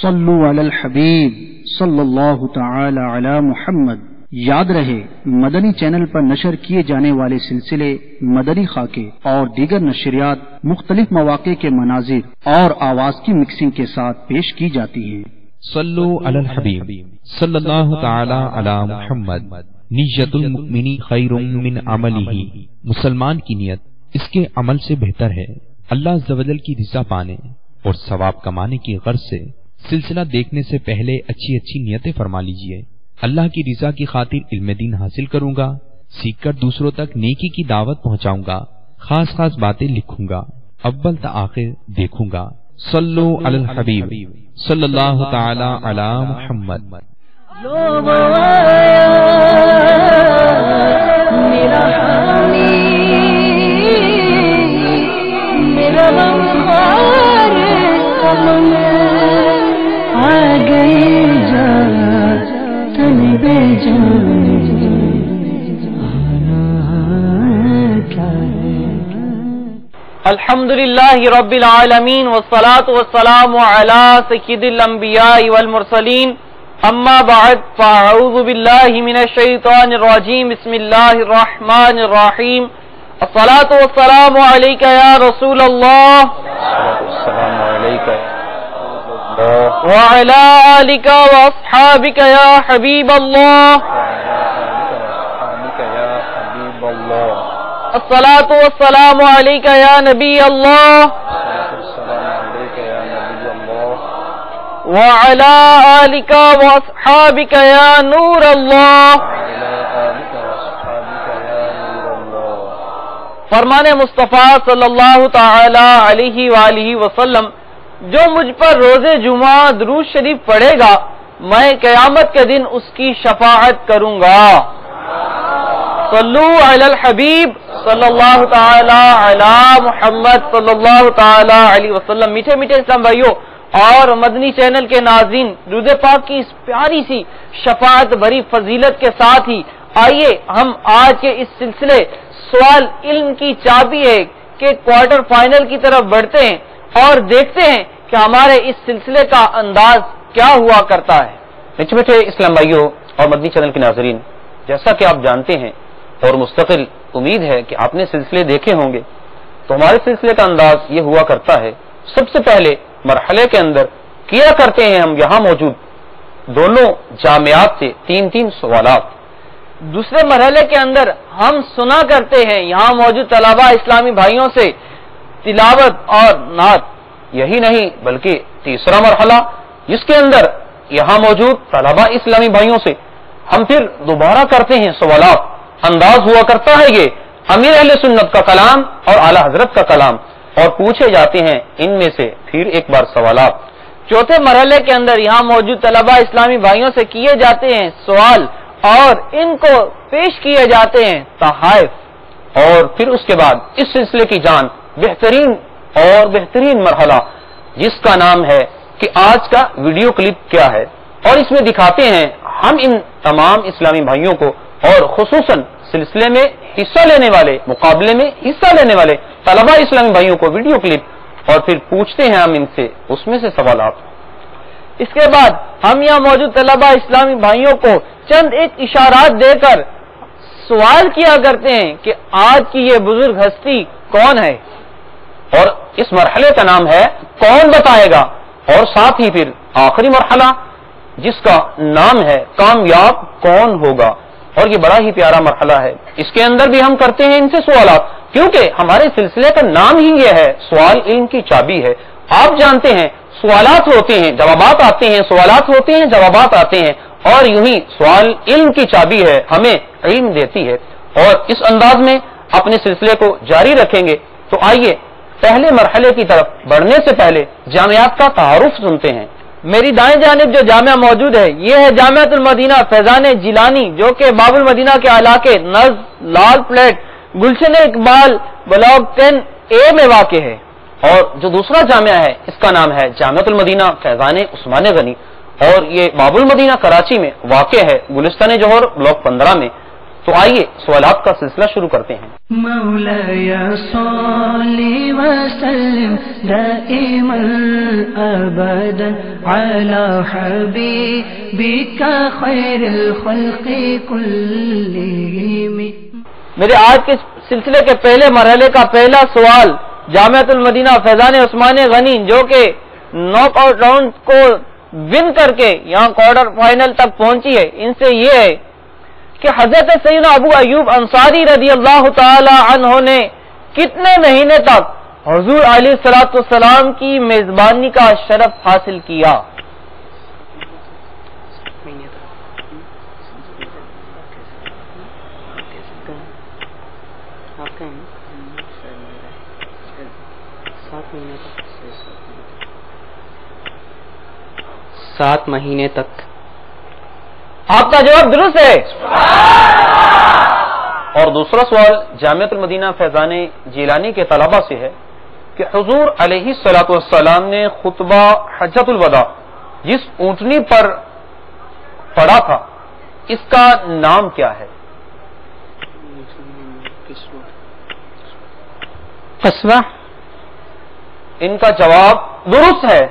صلو علی الحبیب صلی اللہ تعالی علی محمد۔ یاد رہے مدنی چینل پر نشر کیے جانے والے سلسلے مدنی خاکے اور دیگر نشریات مختلف مواقع کے مناظر اور آواز کی مکسنگ کے ساتھ پیش کی جاتی ہیں۔ صلو علی الحبیب صلی اللہ تعالی علی محمد۔ نیت المؤمن خیر من عملہ، مسلمان کی نیت اس کے عمل سے بہتر ہے۔ اللہ عز و جل کی رضا پانے اور ثواب کمانے کی غرض سے سلسلہ دیکھنے سے پہلے اچھی اچھی نیتیں فرما لیجئے۔ اللہ کی رضا کی خاطر علم دین حاصل کروں گا، سیکھ کر دوسروں تک نیکی کی دعوت پہنچاؤں گا، خاص خاص باتیں لکھوں گا، اول تا آخر دیکھوں گا۔ صلو علی الحبیب صلی اللہ تعالی علی محمد۔ الحمدللہ رب العالمین والصلاة والسلام علی سید الانبیاء والمرسلین، اما بعد فاعوذ باللہ من الشیطان الرجیم، بسم اللہ الرحمن الرحیم۔ الصلاة والسلام علیک یا رسول اللہ وعلی آلک واصحابک یا حبیب اللہ۔ الصلاة والسلام علیک یا نبی اللہ وعلی آلک واصحابک یا نور اللہ۔ فرمان مصطفیٰ صلی اللہ تعالی علیہ وآلہ وسلم، جو مجھ پر روز جمعہ درود شریف پڑھے گا میں قیامت کے دن اس کی شفاعت کروں گا۔ صلو علی الحبیب صلی اللہ تعالی علی محمد صلی اللہ تعالی علیہ وسلم۔ میٹھے میٹھے اسلام بھائیوں اور مدنی چینل کے ناظرین، درود پاک کی اس پیاری سی شفاعت بھری فضیلت کے ساتھ ہی آئیے ہم آج کے اس سلسلے سوال علم کی چابی ہے کہ کوارٹر فائنل کی طرف بڑھتے ہیں اور دیکھتے ہیں کہ ہمارے اس سلسلے کا انداز کیا ہوا کرتا ہے۔ میٹھے میٹھے اسلام بھائیوں اور مدنی چینل کے ناظرین، جیسا کہ آپ جانتے ہیں اور مستقل امید ہے کہ آپ نے سلسلے دیکھے ہوں گے، تو ہمارے سلسلے کا انداز یہ ہوا کرتا ہے، سب سے پہلے مرحلے کے اندر کیا کرتے ہیں ہم یہاں موجود دونوں جامعات سے تین سوالات۔ دوسرے مرحلے کے اندر ہم سنا کرتے ہیں یہاں موجود طلبہ اسلامی بھائیوں سے تلاوت اور نعت۔ یہی نہیں بلکہ تیسرا مرحلہ جس کے اندر یہاں موجود طلبہ اسلامی بھائیوں سے ہم پھر دوبارہ کرتے ہیں سوالات۔ انداز ہوا کرتا ہے یہ امیر اہل سنت کا کلام اور اعلی حضرت کا کلام، اور پوچھے جاتے ہیں ان میں سے پھر ایک بار سوالات۔ چوتھے مرحلے کے اندر یہاں موجود طلبہ اسلامی بھائیوں سے کیے جاتے ہیں سوال اور ان کو پیش کیے جاتے ہیں تحائف، اور پھر اس کے بعد اس سلسلے کی جان بہترین مرحلہ جس کا نام ہے کہ آج کا ویڈیو کلپ کیا ہے، اور اس میں دکھاتے ہیں ہم ان تمام اسلامی بھائیوں کو اور خصوصاً سلسلے میں حصہ لینے والے، مقابلے میں حصہ لینے والے طلبہ اسلامی بھائیوں کو ویڈیو کلپ، اور پھر پوچھتے ہیں ہم ان سے اس میں سے سوالات۔ اس کے بعد ہم یہاں موجود طلبہ اسلامی بھائیوں کو چند ایک اشارات دے کر سوال کیا کرتے ہیں کہ آج کی یہ بزرگ ہستی کون ہے، اور اس مرحلے کا نام ہے کون بتائے گا، اور ساتھ ہی پھر آخری مرحلہ جس کا نام ہے کامیاب کون ہوگا، اور یہ بڑا ہی پیارا مرحلہ ہے۔ اس کے اندر بھی ہم کرتے ہیں ان سے سوالات، کیونکہ ہمارے سلسلے کا نام ہی یہ ہے سوال علم کی چابی ہے۔ آپ جانتے ہیں سوالات ہوتے ہیں جوابات آتے ہیں، سوالات ہوتے ہیں جوابات آتے ہیں، اور یوں ہی سوال علم کی چابی ہے، ہمیں علم دیتی ہے۔ اور اس انداز میں اپنے سلسلے کو جاری رکھیں گے تو آئیے پہلے مرحلے کی طرف بڑھنے سے پہلے جامعات کا تعارف سنتے ہیں۔ میری دائیں جانب جو جامعہ موجود ہے یہ ہے جامعۃ المدینہ فیضان جیلانی، جو کہ باب المدینہ کے علاقے نزد لال plate Gulshan Iqbal block 10A میں واقع ہے۔ اور جو دوسرا جامعہ ہے اس کا نام ہے جامعۃ المدینہ فیضان عثمان غنی، اور یہ باب المدینہ کراچی میں واقع ہے، گلستان جوہر بلاک 15 میں۔ تو آئیے سوالات کا سلسلہ شروع کرتے ہیں. مولاي صل وسلم دائما ابدا على حبيبك خير الخلق كلهم. میرے آج کے سلسلے کے پہلے مرحلے کا پہلا سوال جامعۃ المدینہ فیضان عثمان غنی جو کہ ناک آؤٹ راؤنڈ کو ون کر کے یہاں کوارٹر فائنل تک پہنچی ہے، ان سے یہ ہے کہ حضرت سیدنا ابو ایوب انصاری رضی اللہ تعالی عنہ نے کتنے مہینے تک حضور علیہ الصلوۃ والسلام کی میزبانی کا شرف حاصل کیا؟ سات مہینے تک. آپ کا جواب درست ہے. اور دوسرا سوال جامعۃ المدینہ فیضان جیلانی کے طلبہ سے ہے کہ حضور علیہ الصلوۃ والسلام نے خطبہ حجۃ الوداع جس اونٹنی پر پڑھا تھا اس کا نام کیا ہے؟ قصوہ. ان کا جواب درست ہے.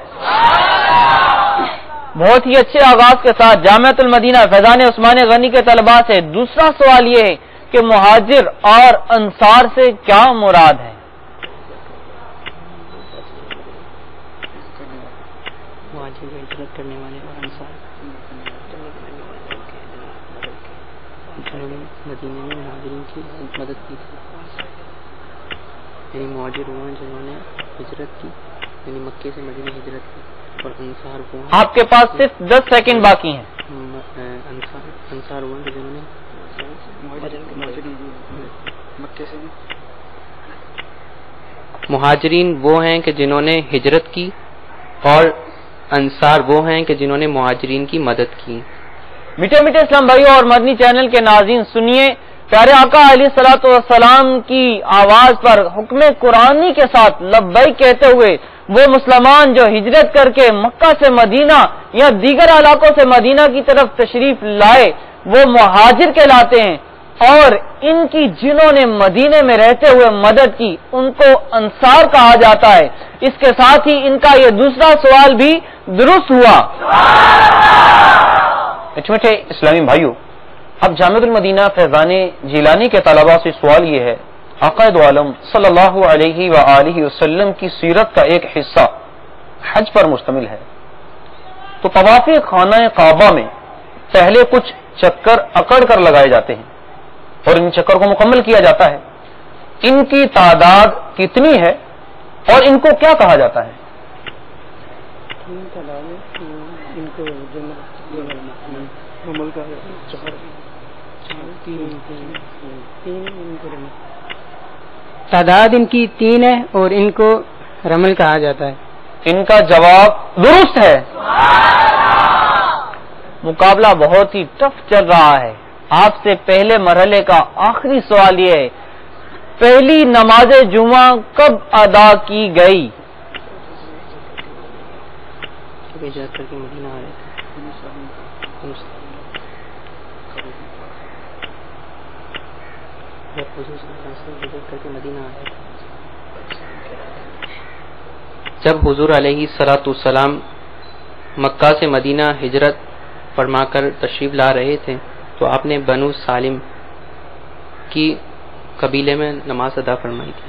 بہت ہی اچھے آغاز کے ساتھ جامعۃ المدینہ فیضان عثمان غنی کے طلباء سے دوسرا سوال یہ ہے کہ مہاجر اور انصار سے کیا مراد ہے؟ کرنے والے اور انصار مدینے میں مہاجرین کی مدد کی تھی، یعنی مہاجر وہ جنہوں نے ہجرت کی، یعنی مکے سے مدینے ہجرت کی، اور انصار وہ آپ کے پاس صرف 10 سیکنڈ باقی ہیں. انصار وہ جنہوں نے مہاجرین وہ ہیں کہ جنہوں نے ہجرت کی، اور انصار وہ ہیں کہ جنہوں نے مہاجرین کی مدد کی. میٹھے میٹھے اسلام بھائیوں اور مدنی چینل کے ناظرین سنیے، پیارے آقا علیہ الصلوۃ والسلام کی آواز پر حکم قرآنی کے ساتھ لبیک کہتے ہوئے وہ مسلمان جو ہجرت کر کے مکہ سے مدینہ یا دیگر علاقوں سے مدینہ کی طرف تشریف لائے وہ مہاجر کہلاتے ہیں، اور ان کی جنہوں نے مدینے میں رہتے ہوئے مدد کی ان کو انصار کہا جاتا ہے. اس کے ساتھ ہی ان کا یہ دوسرا سوال بھی درست ہوا. میٹھے اسلامی بھائیوں، اب جامعۃ المدینہ فیضان جیلانی کے طلباء سے سوال یہ ہے، آقا دو عالم صلی اللہ علیہ وآلہ وسلم کی سیرت کا ایک حصہ حج پر مشتمل ہے، تو طواف خانہ کعبہ میں پہلے کچھ چکر اکڑ کر لگائے جاتے ہیں اور ان چکر کو مکمل کیا جاتا ہے. ان کی تعداد کتنی ہے اور ان کو کیا کہا جاتا ہے؟ تعداد ان کی 3 ہے اور ان کو رمل کہا جاتا ہے. ان کا جواب درست ہے. مقابلہ بہت ہی ٹف چل رہا ہے. آپ سے پہلے مرحلے کا آخری سوال یہ ہے، پہلی نماز جمعہ کب ادا کی گئی؟ ہجرت کر کے مدینہ آ رہے تھے. جب حضور علیہ الصلوۃ والسلام مکہ سے مدینہ ہجرت فرما کر تشریف لا رہے تھے تو آپ نے بنو سالم کی قبیلے میں نماز ادا فرمائی تھی،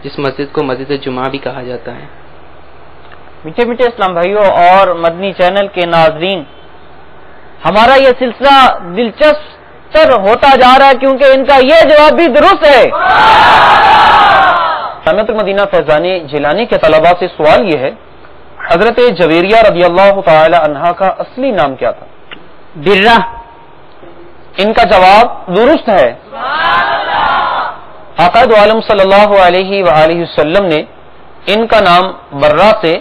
جس مسجد کو مسجد جمعہ بھی کہا جاتا ہے. میٹھے میٹھے اسلام بھائیوں اور مدنی چینل کے ناظرین، ہمارا یہ سلسلہ دلچسپ تر ہوتا جا رہا ہے کیونکہ ان کا یہ جواب بھی درست ہے. جامعۃ المدینہ فیضان جیلانی کے طلباء سے سوال یہ ہے، حضرت جویریہ رضی اللہ تعالی عنہا کا اصلی نام کیا تھا؟ برہ. ان کا جواب درست ہے. آقا دو عالم صلی اللہ علیہ وآلہ وسلم نے ان کا نام برہ سے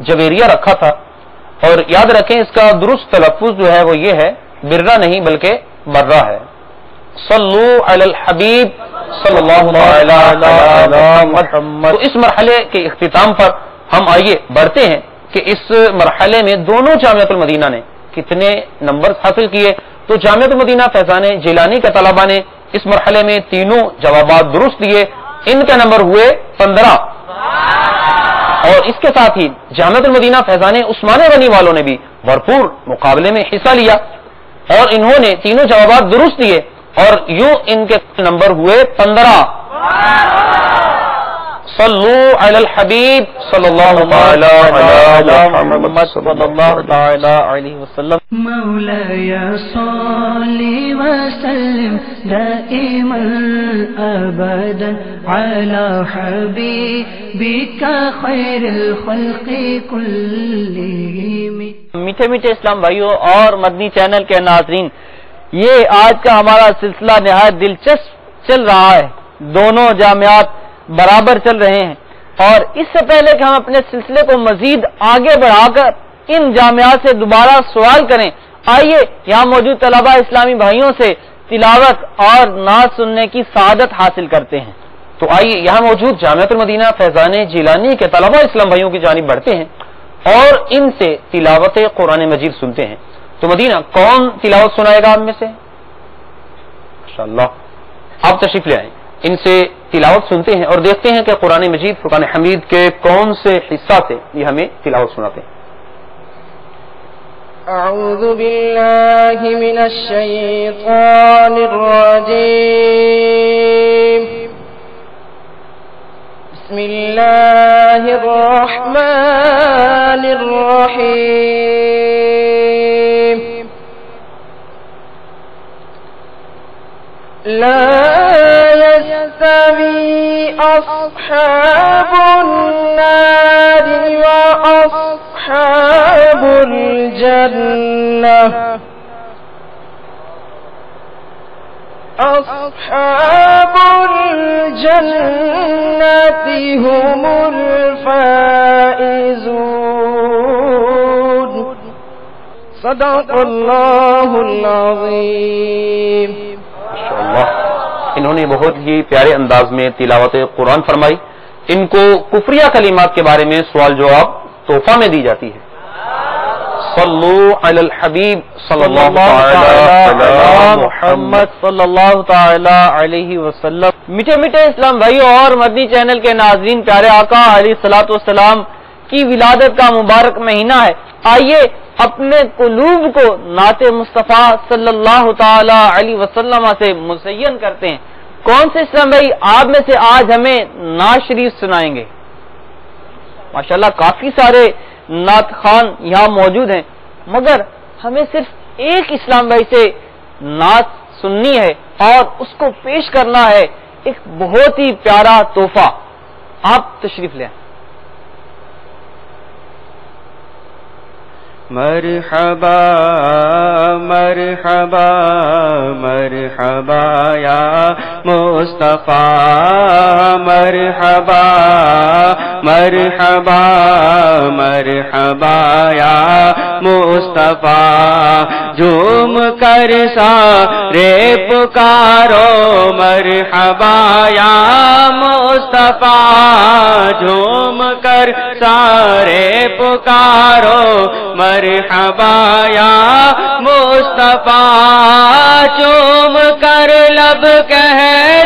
جویریہ رکھا تھا، اور یاد رکھیں اس کا درست تلفظ جو ہے وہ یہ ہے، برہ نہیں بلکہ برہ ہے. صلو علی الحبیب صلی اللہ علیہ وسلم. تو اس مرحلے کے اختتام پر ہم آئیے بڑھتے ہیں کہ اس مرحلے میں دونوں جامعۃ المدینہ نے کتنے نمبر حاصل کیے تو جامعۃ المدینہ فیضان جیلانی کے طلبہ نے اس مرحلے میں تینوں جوابات درست دیے، ان کے نمبر ہوئے 15، اور اس کے ساتھ ہی جامعۃ المدینہ فیضان عثمان غنی والوں نے بھی بھرپور مقابلے میں حصہ لیا اور انہوں نے تینوں جوابات درست دیے اور یوں ان کے نمبر ہوئے 15۔ صلو علی الحبیب صلی اللہ تعالی علی محمد صلی اللہ تعالی علیہ وسلم۔ مولاي صل وسلم دائما ابدا على حبيبك خير الخلق كلهم۔ میٹھے میٹھے اسلام بھائیوں اور مدنی چینل کے ناظرین، یہ آج کا ہمارا سلسلہ نہایت دلچسپ چل رہا ہے، دونوں جامعات برابر چل رہے ہیں، اور اس سے پہلے کہ ہم اپنے سلسلے کو مزید آگے بڑھا کر ان جامعات سے دوبارہ سوال کریں، آئیے یہاں موجود طلبہ اسلامی بھائیوں سے تلاوت اور نعت سننے کی سعادت حاصل کرتے ہیں۔ تو آئیے یہاں موجود جامعۃ المدینہ فیضان جیلانی کے طلبہ اسلام بھائیوں کی جانب بڑھتے ہیں اور ان سے تلاوت قرآن مجید سنتے ہیں۔ تو مدینہ کون تلاوت سنائے گا آپ میں سے؟ ماشاءاللہ، آپ تشریف لے آئیں، ان سے تلاوت سنتے ہیں اور دیکھتے ہیں کہ قرآن مجید فرقان حمید کے کون سے حصہ سے یہ ہمیں تلاوت سناتے ہیں۔ اعوذ باللہ من الشیطان الرجیم، بسم اللہ الرحمن الرحیم۔ لا يستوي أصحاب النار وأصحاب الجنة، أصحاب الجنة هم الفائزون۔ صدق الله العظيم۔ انہوں نے بہت ہی پیارے انداز میں تلاوت قرآن فرمائی۔ ان کو کفریہ کلمات کے بارے میں سوال جواب تحفہ میں دی جاتی ہے۔ صلو علی الحبیب صلی اللہ علی محمد صلی اللہ تعالی علیہ وسلم۔ میٹھے میٹھے اسلام بھائیوں اور مدنی چینل کے ناظرین، پیارے آقا علیہ الصلوۃ والسلام کی ولادت کا مبارک مہینہ ہے، آئیے اپنے قلوب کو نعت مصطفیٰ صلی اللہ تعالی علیہ وسلم سے مزین کرتے ہیں۔ کون سے اسلام بھائی آپ میں سے آج ہمیں نعت شریف سنائیں گے؟ ماشاءاللہ کافی سارے نعت خوان یہاں موجود ہیں، مگر ہمیں صرف ایک اسلام بھائی سے نعت سننی ہے اور اس کو پیش کرنا ہے، ایک بہت ہی پیارا تحفہ۔ آپ تشریف لیں۔ مرحبا مرحبا مرحبا یا مصطفیٰ، مرحبا مرحبا مرحبا یا مصطفیٰ، جھوم کر سارے پکارو مرحبا یا مصطفیٰ، جھوم کر سارے پکارو مرحبا یا مصطفیٰ، چوم کر لب کہہ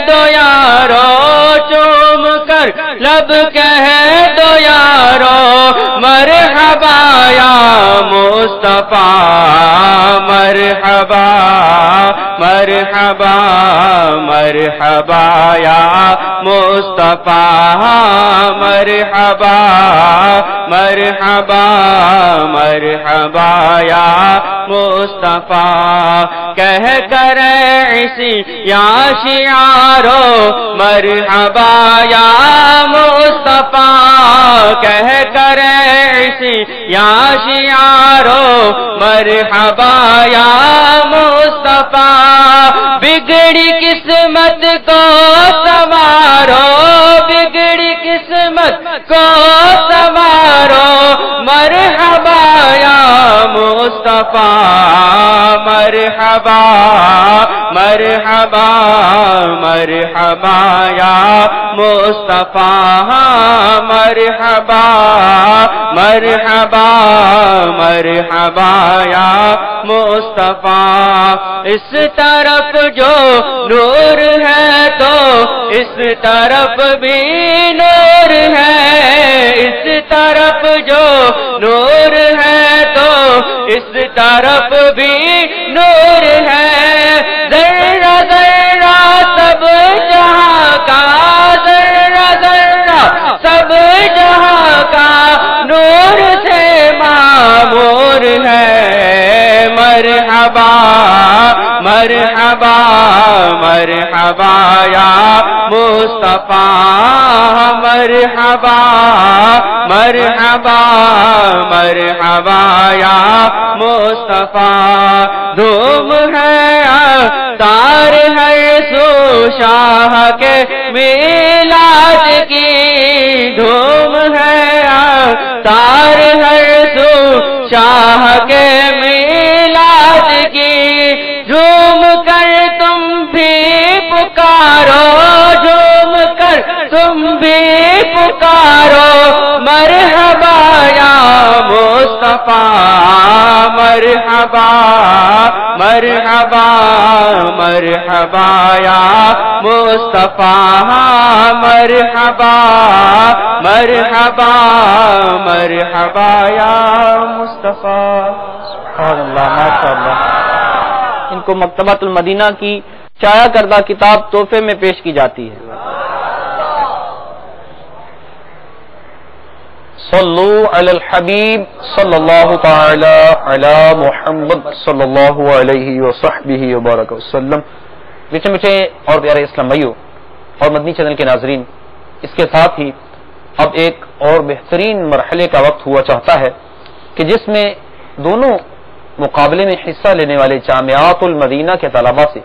دو یارو، چوم کر لب کہہ دو یارو مرحبا یا مصطفیٰ، مرحبا مرحبا مرحبا یا مصطفیٰ، مرحبا مرحبا مرحبا یا مصطفیٰ، کہہ کر اسی یا شعارو مرحبا یا مصطفیٰ، کہہ کر اسی یا شعارو مرحبا یا مصطفیٰ، بگڑی قسمت کو سنوارو، بگڑی قسمت کو سنوارو مرحبا یا مصطفیٰ، مرحبا مرحبا مرحبا یا مصطفیٰ مرحبا مرحبا مرحبا یا مصطفیٰ اس طرف جو نور ہے تو اس طرف بھی نور ہے اس طرف جو نور ہے تو اس طرف بھی نور ہے ذرہ ذرہ سب جہاں کا ذرہ ذرہ سب جہاں کا نور سے معمور ہے مرحبا مرحبا مرحبا یا مصطفیٰ مرحبا مرحبا مرحبا یا مصطفیٰ دھوم ہے تار ہے سو شاہ کے میلاد کی دھوم ہے تار ہے سو شاہ کے میلاد کی جھوم کر تم بھی پکارو جھوم کر تم بھی پکارو مرحبا یا مصطفیٰ مرحبا مرحبا مرحبا یا مصطفیٰ مرحبا مرحبا مرحبا یا مصطفیٰ سبحان اللہ ماشاء اللہ. ان کو مکتبۃ المدینہ کی شائع کردہ کتاب تحفے میں پیش کی جاتی ہے. صلو علی الحبیب صلی اللہ تعالی علی محمد صلی اللہ علیہ وصحبہ وبارک وسلم. میٹھے میٹھے اور پیارے اسلام بھائیوں اور مدنی چینل کے ناظرین، اس کے ساتھ ہی اب ایک اور بہترین مرحلے کا وقت ہوا چاہتا ہے کہ جس میں دونوں مقابلے میں حصہ لینے والے جامعات المدینہ کے طلباء سے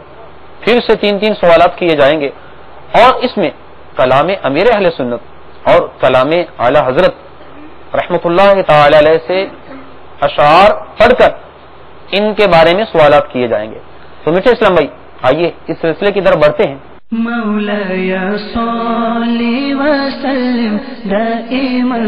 پھر سے 3 سوالات کیے جائیں گے اور اس میں کلام امیر اہل سنت اور کلام اعلی حضرت رحمۃ اللہ تعالی علیہ سے اشعار پڑھ کر ان کے بارے میں سوالات کیے جائیں گے. تو میٹھے اسلام بھائی آئیے اس سلسلے کی طرف بڑھتے ہیں. مولاي صل وسلم دائما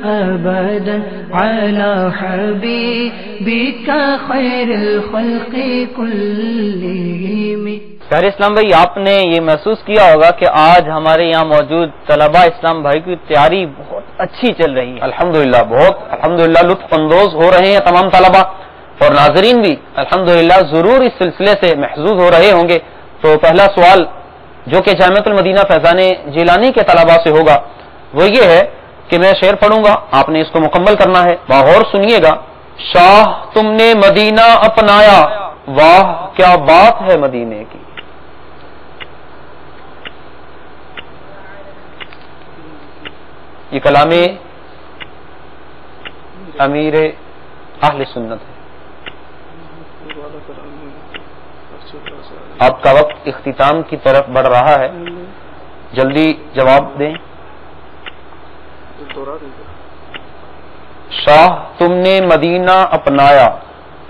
أبدا على حبيبك خير الخلق كلهم. پیارے اسلام بھائی، آپ نے یہ محسوس کیا ہوگا کہ آج ہمارے یہاں موجود طلباء اسلام بھائی کی تیاری بہت اچھی چل رہی ہے. الحمدللہ بہت الحمدللہ لطف اندوز ہو رہے ہیں تمام طلباء اور ناظرین بھی الحمدللہ ضرور اس سلسلے سے محظوظ ہو رہے ہوں گے. تو پہلا سوال جو کہ جامعۃ المدینہ فیضان جیلانی کے طلباء سے ہوگا وہ یہ ہے کہ میں شعر پڑھوں گا، آپ نے اس کو مکمل کرنا ہے. باغور سنیے گا. شاہ تم نے مدینہ اپنایا، واہ کیا بات ہے مدینے کی. یہ کلام امیر اہل سنت ہے. آپ کا وقت اختتام کی طرف بڑھ رہا ہے، جلدی جواب دیں. شاہ تم نے مدینہ اپنایا،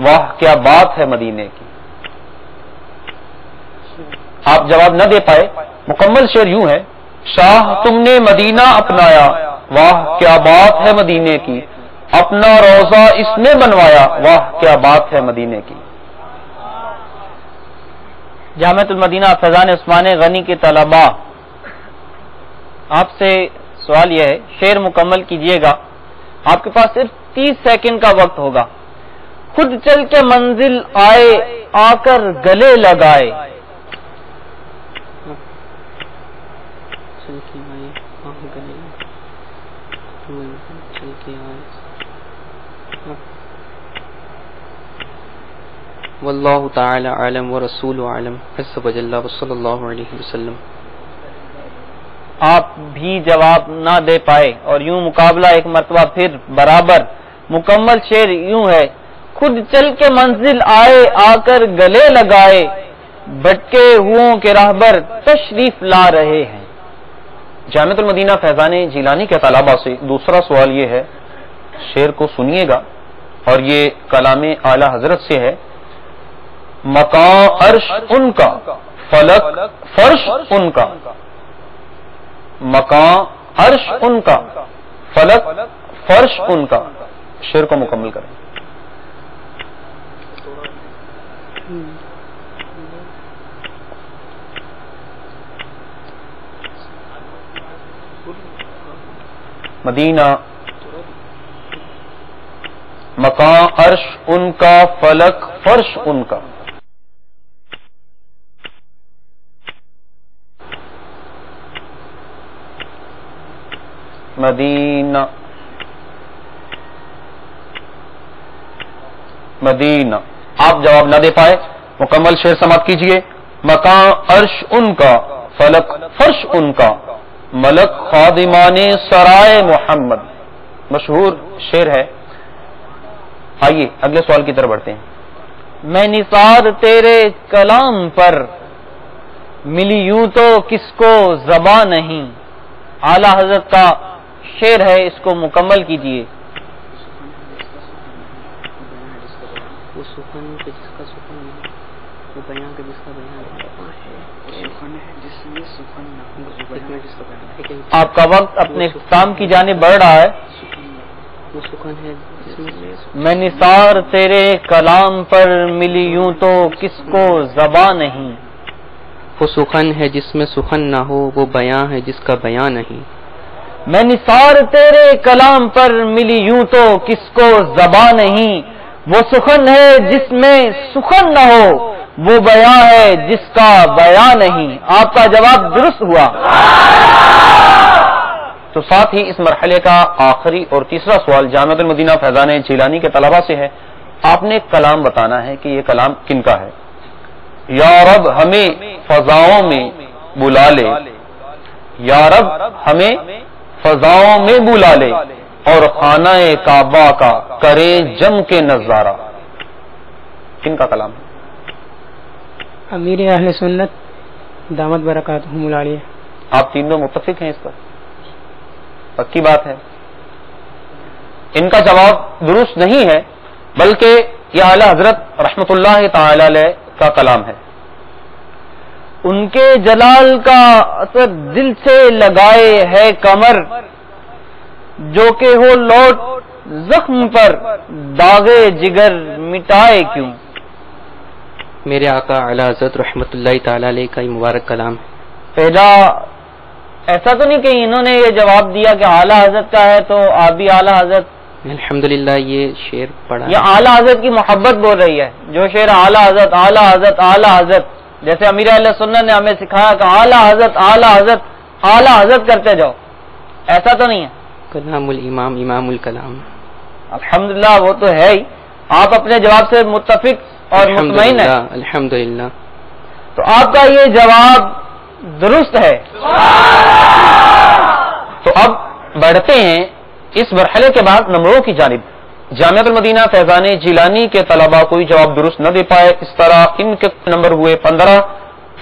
واہ کیا بات ہے مدینے کی. آپ جواب نہ دے پائے، مکمل شعر یوں ہے. شاہ تم نے مدینہ اپنایا، واہ کیا بات ہے مدینے کی. اپنا روزہ اس نے بنوایا، واہ کیا بات ہے مدینے کی. جامعۃ المدینہ فیضان عثمان غنی کے طلباء، آپ سے سوال یہ ہے، شعر مکمل کیجئے گا. آپ کے پاس صرف 30 سیکنڈ کا وقت ہوگا. خود چل کے منزل آئے، آ کر گلے لگائے. واللہ تعالی عالم ورسول عالم عز وجل وصلی اللہ علیہ وسلم. آپ بھی جواب نہ دے پائے اور یوں مقابلہ ایک مرتبہ پھر برابر. مکمل شعر یوں ہے. خود چل کے منزل آئے، آ کر گلے لگائے، بھٹکے ہوں کے راہبر تشریف لا رہے ہیں. جامعۃ المدینہ فیضان جیلانی کے طلباء سے دوسرا سوال یہ ہے، شعر کو سنیے گا اور یہ کلام اعلی حضرت سے ہے. مکان عرش ان کا، فلک فرش ان کا، مکان عرش ان کا، فلک فرش ان کا. شعر کو مکمل کریں. مدینہ مکان عرش ان کا، فلک فرش ان کا. مدینہ مدینہ. آپ جواب نہ دے پائے، مکمل شعر سماعت کیجئے. مکان عرش ان کا، فلک فرش ان کا، ملک خادمان سرائے محمد. مشہور شعر ہے. آئیے اگلے سوال کی طرف بڑھتے ہیں. میں نثار تیرے کلام پر ملی یوں تو کس کو زباں نہیں. اعلی حضرت کا شعر ہے، اس کو مکمل کیجئے. وہ سخن کہ جس کا سخن نہیں، وہ بیان کہ جس کا بیان نہیں. آپ کا وقت اپنے اختتام کی جانب بڑھ رہا ہے. وہ سخن ہے جس میں میں نثار تیرے کلام پر ملی یوں تو کس کو زباں نہیں. وہ سخن ہے جس میں سخن نہ ہو، وہ بیان ہے جس کا بیان نہیں. میں نثار تیرے کلام پر ملی یوں تو کس کو زباں نہیں. وہ سخن ہے جس میں سخن نہ ہو، وہ بیان ہے جس کا بیان نہیں. آپ کا جواب درست ہوا. تو ساتھ ہی اس مرحلے کا آخری اور تیسرا سوال جامعۃ المدینہ فیضان جیلانی کے طلباء سے ہے. آپ نے کلام بتانا ہے کہ یہ کلام کن کا ہے. یا رب ہمیں فضاؤں میں بلا لے، یا رب ہمیں فضاؤں میں بلا لے، اور خانہ کعبہ کا کرے جم کے نظارہ. کن کا کلام ہے؟ امیر اہل سنت دامت برکاتہم العالیہ. آپ تینوں متفق ہیں اس پر؟ پکی بات ہے. ان کا جواب درست نہیں ہے، بلکہ یہ اعلی حضرت رحمت اللہ تعالی علیہ کا کلام ہے. ان کے جلال کا اثر دل سے لگائے ہے کمر، جو کہ ہو لوٹ زخم پر داغے جگر مٹائے کیوں. میرے آقا اعلی حضرت رحمت اللہ تعالی علیہ کا یہ مبارک کلام ہے. پہلا ایسا تو نہیں کہ انہوں نے یہ جواب دیا کہ اعلی حضرت کا ہے تو آپ بھی اعلی حضرت. الحمدللہ یہ شعر پڑھا. یہ اعلی حضرت کی محبت بول رہی ہے. جو شعر اعلی حضرت اعلی حضرت اعلی حضرت، جیسے امیر اہل سنت نے ہمیں سکھایا کہ اعلی حضرت اعلی حضرت اعلی حضرت کرتے جاؤ، ایسا تو نہیں ہے. کلام الامام امام الکلام. الحمدللہ وہ تو ہے ہی. آپ اپنے جواب سے متفق اور مطمئن ہیں؟ الحمدللہ. تو آپ کا یہ جواب درست ہے. تو اب بڑھتے ہیں اس مرحلے کے بعد نمبروں کی جانب. جامعۃ المدینہ فیضان جیلانی کے طلباء کوئی جواب درست نہ دے پائے، اس طرح ان کے نمبر ہوئے 15،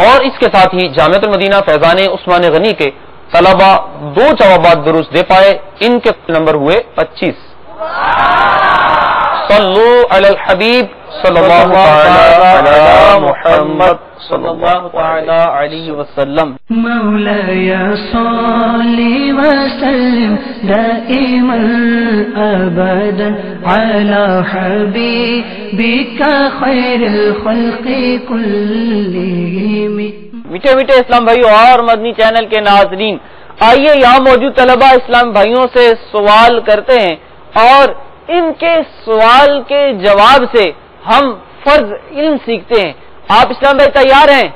اور اس کے ساتھ ہی جامعۃ المدینہ فیضان عثمان غنی کے طلباء 2 جوابات درست دے پائے، ان کے نمبر ہوئے 25. صلو علی الحبیب صلی اللہ علی محمد صلی اللہ علیہ وسلم. مولاي صل وسلم دائما ابدا على حبيبك خير الخلق كلهم. میٹھے میٹھے اسلام بھائیوں اور مدنی چینل کے ناظرین، آئیے یہاں موجود طلباء اسلام بھائیوں سے سوال کرتے ہیں، اور ان کے سوال کے جواب سے ہم فرض علم سیکھتے ہیں. آپ اسلام بھائی تیار ہیں؟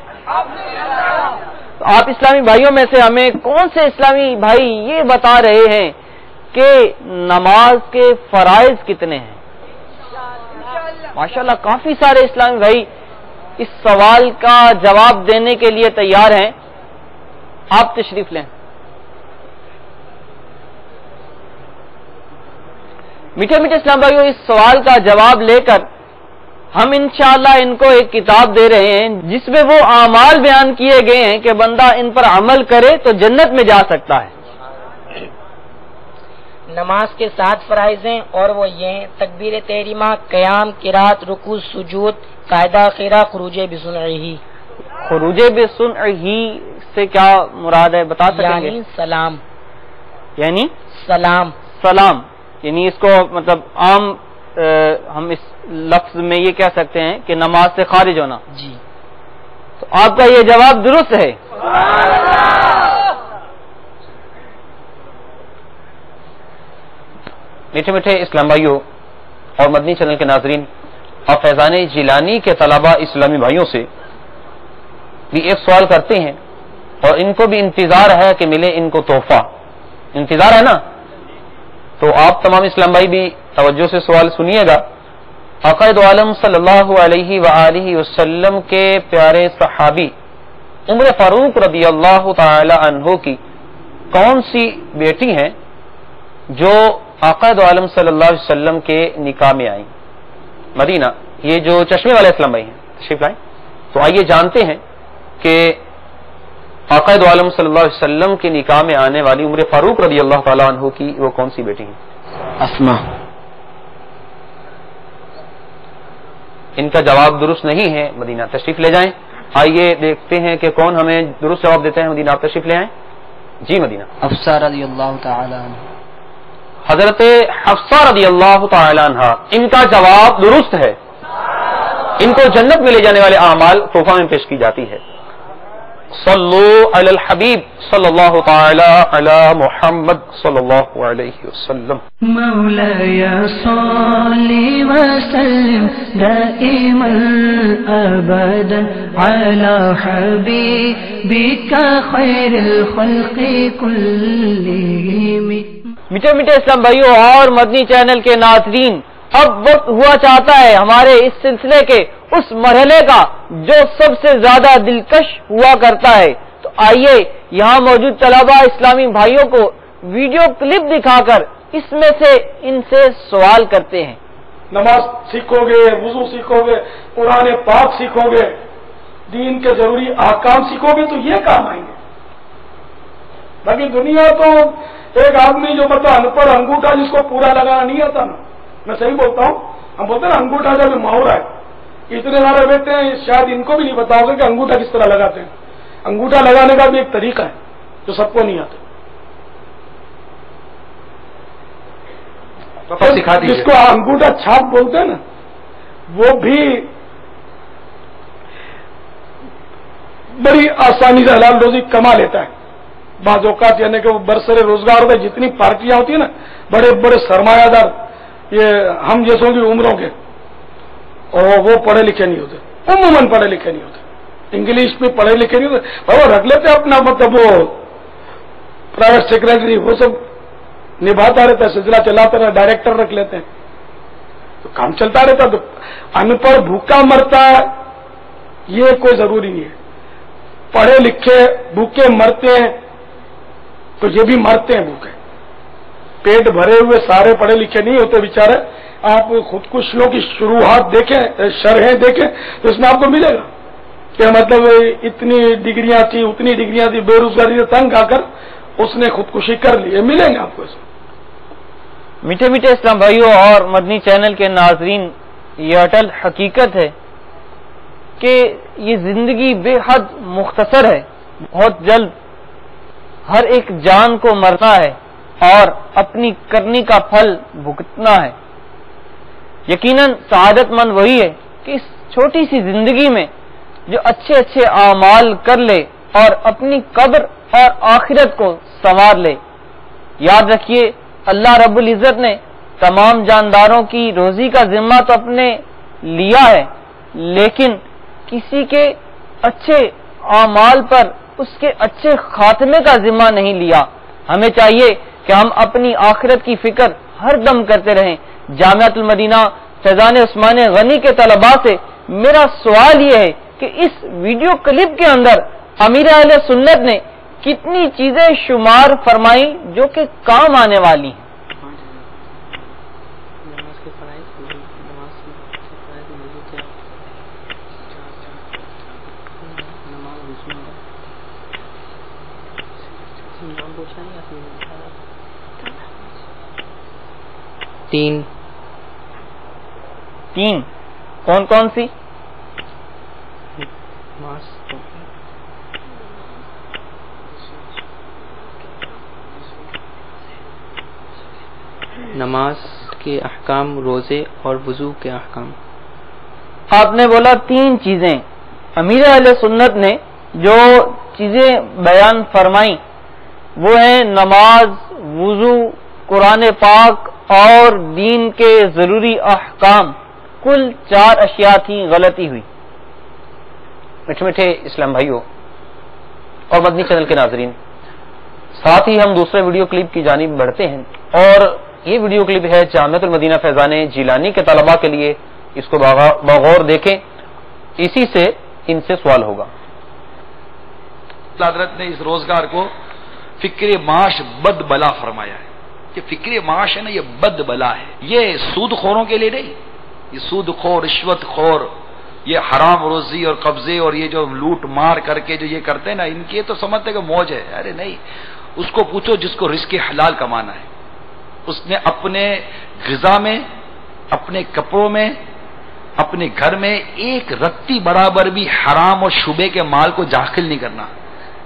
آپ اسلامی بھائیوں میں سے ہمیں کون سے اسلامی بھائی یہ بتا رہے ہیں کہ نماز کے فرائض کتنے ہیں؟ ماشاءاللہ کافی سارے اسلامی بھائی اس سوال کا جواب دینے کے لیے تیار ہیں. آپ تشریف لیں. میٹھے میٹھے اسلام بھائیوں، اس سوال کا جواب لے کر ہم انشاءاللہ ان کو ایک کتاب دے رہے ہیں جس میں وہ اعمال بیان کیے گئے ہیں کہ بندہ ان پر عمل کرے تو جنت میں جا سکتا ہے. نماز کے 7 فرائض ہیں اور وہ یہ ہیں: تکبیر تحریمہ، قیام، قرات، رکوع، سجود، قاعدہ خیرہ، خروج بسنعہ۔ خروج بسنعہ سے کیا مراد ہے بتا سکیں گے؟ یعنی سلام، یعنی سلام، سلام، یعنی اس کو مطلب عام ہم اس لفظ میں یہ کہہ سکتے ہیں کہ نماز سے خارج ہونا۔ جی، تو آپ کا یہ جواب درست ہے۔ میٹھے میٹھے اسلام بھائیوں اور مدنی چینل کے ناظرین، آپ فیضان جیلانی کے طلباء اسلامی بھائیوں سے بھی ایک سوال کرتے ہیں اور ان کو بھی انتظار ہے کہ ملے ان کو تحفہ، انتظار ہے نا؟ تو آپ تمام اسلام بھائی بھی توجہ سے سوال سنیے گا۔ آقا دو عالم صلی اللہ علیہ وآلہ وسلم کے پیارے صحابی عمر فاروق رضی اللہ تعالی عنہ کی کون سی بیٹی ہیں جو آقا دو عالم صلی اللہ علیہ وسلم کے نکاح میں آئیں؟ مدینہ، یہ جو چشمے والے اسلام بھائی ہیں تشریف لائیں۔ تو آئیے جانتے ہیں کہ آقا دو عالم صلی اللہ علیہ وسلم کے نکاح میں آنے والی عمر فاروق رضی اللہ تعالیٰ عنہ کی وہ کون سی بیٹی ہیں؟ اسما۔ ان کا جواب درست نہیں ہے، مدینہ تشریف لے جائیں۔ آئیے دیکھتے ہیں کہ کون ہمیں درست جواب دیتے ہیں۔ مدینہ آپ تشریف لے آئیں۔ جی مدینہ۔ حفصہ رضی اللہ تعالی عنہ۔ حضرت حفصہ رضی اللہ تعالی عنہ، ان کا جواب درست ہے۔ ان کو جنت میں لے جانے والے اعمال تحفہ میں پیش کی جاتی ہے۔ صلو علی الحبیب صلی اللہ تعالی علی محمد صلی اللہ علیہ وسلم۔ مولاي صل وسلم دائما ابدا على حبيبك خير الخلق كلهم۔ میٹھے میٹھے اسلام بھائیوں اور مدنی چینل کے ناظرین، اب وقت ہوا چاہتا ہے ہمارے اس سلسلے کے اس مرحلے کا جو سب سے زیادہ دلکش ہوا کرتا ہے۔ تو آئیے یہاں موجود طلباء اسلامی بھائیوں کو ویڈیو کلپ دکھا کر اس میں سے ان سے سوال کرتے ہیں۔ نماز سیکھو گے، وضو سیکھو گے، قرآن پاک سیکھو گے، دین کے ضروری احکام سیکھو گے تو یہ کام آئیں گے۔ باقی دنیا تو ایک آدمی جو مطلب ان پڑھ انگوٹھا جس کو پورا لگانا نہیں آتا نا، میں صحیح بولتا ہوں، ہم بولتے ہیں نا انگوٹھا جب ماہور ہے، اتنے سارے بیٹھے ہیں شاید ان کو بھی نہیں پتا ہوگا کہ انگوٹھا کس طرح لگاتے ہیں۔ انگوٹھا لگانے کا بھی ایک طریقہ ہے جو سب کو نہیں آتا۔ جس کو انگوٹھا چھاپ بولتے ہیں نا، وہ بھی بڑی آسانی سے حلال روزی کما لیتا ہے۔ بعض اوقات یعنی کہ وہ برسر روزگار ہوتے جتنی پارٹیاں ہوتی ہیں نا، بڑے بڑے سرمایہ دار یہ ہم جیسوں کی عمروں کے، اور وہ پڑھے لکھے نہیں ہوتے، عموماً پڑھے لکھے نہیں ہوتے، انگلش میں پڑھے لکھے نہیں ہوتے، وہ رکھ لیتے اپنا مطلب وہ پرائیویٹ سیکرٹری وہ سب نبھاتا رہتا ہے، سلسلہ چلاتا رہتا، ڈائریکٹر رکھ لیتے ہیں تو کام چلتا رہتا۔ تو ان پڑھ بھوکا مرتا ہے یہ کوئی ضروری نہیں ہے، پڑھے لکھے بھوکے مرتے ہیں تو یہ بھی مرتے ہیں بھوکے۔ پیٹ بھرے ہوئے سارے پڑھے لکھے نہیں ہوتے بیچارے۔ آپ خودکشیوں کی شروعات دیکھیں، شرحیں دیکھیں تو اس میں آپ کو ملے گا کہ مطلب اتنی ڈگریاں تھی، اتنی ڈگریاں تھی، بے روزگاری سے تنگ آ کر اس نے خودکشی کر لی، ملیں گے آپ کو اس میں۔ میٹھے میٹھے اسلام بھائیوں اور مدنی چینل کے ناظرین، یہ اٹل حقیقت ہے کہ یہ زندگی بے حد مختصر ہے، بہت جلد ہر ایک جان کو مرنا ہے اور اپنی کرنی کا پھل بھگتنا ہے۔ یقیناً سعادت مند وہی ہے کہ اس چھوٹی سی زندگی میں جو اچھے اچھے اعمال کر لے اور اپنی قبر اور آخرت کو سنوار لے۔ یاد رکھیے اللہ رب العزت نے تمام جانداروں کی روزی کا ذمہ تو اپنے لیا ہے، لیکن کسی کے اچھے اعمال پر اس کے اچھے خاتمے کا ذمہ نہیں لیا۔ ہمیں چاہیے کہ ہم اپنی آخرت کی فکر ہر دم کرتے رہیں۔ جامعۃ المدینہ فیضان عثمان غنی کے طلباء سے میرا سوال یہ ہے کہ اس ویڈیو کلپ کے اندر امیر اہل سنت نے کتنی چیزیں شمار فرمائی جو کہ کام آنے والی ہیں۔ تین کون کون سی؟ نماز کے احکام، روزے اور وضو کے احکام. آپ نے بولا 3 چیزیں. امیر اہل سنت نے جو چیزیں بیان فرمائیں وہ ہیں نماز، وضو، قرآن پاک اور دین کے ضروری احکام. کل 4 اشیاء تھیں، غلطی ہوئی. میٹھے میٹھے اسلام بھائیوں اور مدنی چینل کے ناظرین، ساتھ ہی ہم دوسرے ویڈیو کلپ کی جانب بڑھتے ہیں، اور یہ ویڈیو کلپ ہے جامعۃ المدینہ فیضان جیلانی کے طلباء کے لیے. اس کو بغور دیکھیں، اسی سے ان سے سوال ہوگا. حضرت نے اس روزگار کو فکر معاش بد بلا فرمایا ہے. کہ فکر معاش ہے نا، یہ بد بلا ہے. یہ سود خوروں کے لیے نہیں. یہ سود خور، رشوت خور، یہ حرام روزی اور قبضے اور یہ جو لوٹ مار کر کے جو یہ کرتے ہیں نا، ان کی تو سمجھتے کہ موج ہے. ارے نہیں، اس کو پوچھو جس کو رزق حلال کمانا ہے. اس نے اپنے غذا میں، اپنے کپڑوں میں، اپنے گھر میں ایک رتی برابر بھی حرام اور شبے کے مال کو داخل نہیں کرنا.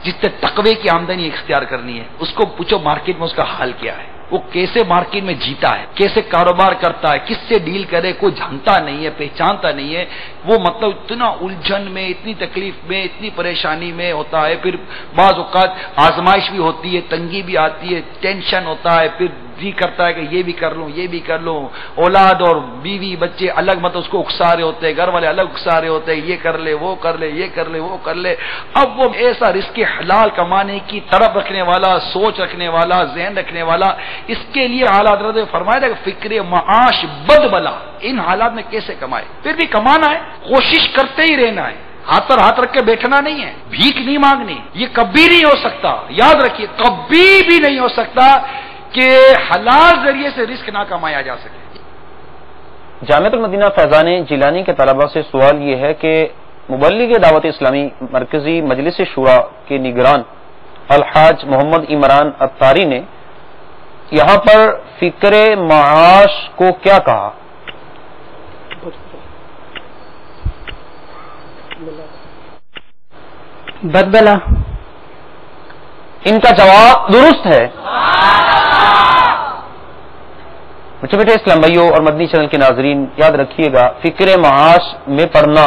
جس سے تقوی کی آمدنی اختیار کرنی ہے، اس کو پوچھو مارکیٹ میں اس کا حال کیا ہے، وہ کیسے مارکیٹ میں جیتا ہے، کیسے کاروبار کرتا ہے، کس سے ڈیل کرے، کوئی جانتا نہیں ہے، پہچانتا نہیں ہے. وہ مطلب اتنا الجھن میں، اتنی تکلیف میں، اتنی پریشانی میں ہوتا ہے. پھر بعض اوقات آزمائش بھی ہوتی ہے، تنگی بھی آتی ہے، ٹینشن ہوتا ہے. پھر جی کرتا ہے کہ یہ بھی کر لوں، یہ بھی کر لوں. اولاد اور بیوی بچے الگ مطلب اس کو اکسا رہے ہوتے ہیں، گھر والے الگ اکسا رہے ہوتے ہیں، یہ کر لے، وہ کر لے، یہ کر لے، وہ کر لے. اب وہ ایسا رزق حلال کمانے کی طرف رکھنے والا، سوچ رکھنے والا، ذہن رکھنے والا، اس کے لیے اعلیٰ حضرت نے فرمایا تھا کہ فکر معاش بد بلا. ان حالات میں کیسے کمائے؟ پھر بھی کمانا ہے، کوشش کرتے ہی رہنا ہے. ہاتھ پر ہاتھ رکھ کے بیٹھنا نہیں ہے، بھیک نہیں مانگنی. یہ کبھی نہیں ہو سکتا، یاد رکھیے، کبھی بھی نہیں ہو سکتا کہ حلال ذریعے سے رزق نہ کمایا جا سکے. جامعۃ المدینہ فیضان جیلانی کے طلباء سے سوال یہ ہے کہ مبلغ دعوت اسلامی مرکزی مجلس شورا کے نگران الحاج محمد عمران اتاری نے یہاں پر فکر معاش کو کیا کہا؟ بدبلا. ان کا جواب درست ہے. میٹھے میٹھے اسلام بھائیوں اور مدنی چینل کے ناظرین، یاد رکھیے گا، فکر معاش میں پڑھنا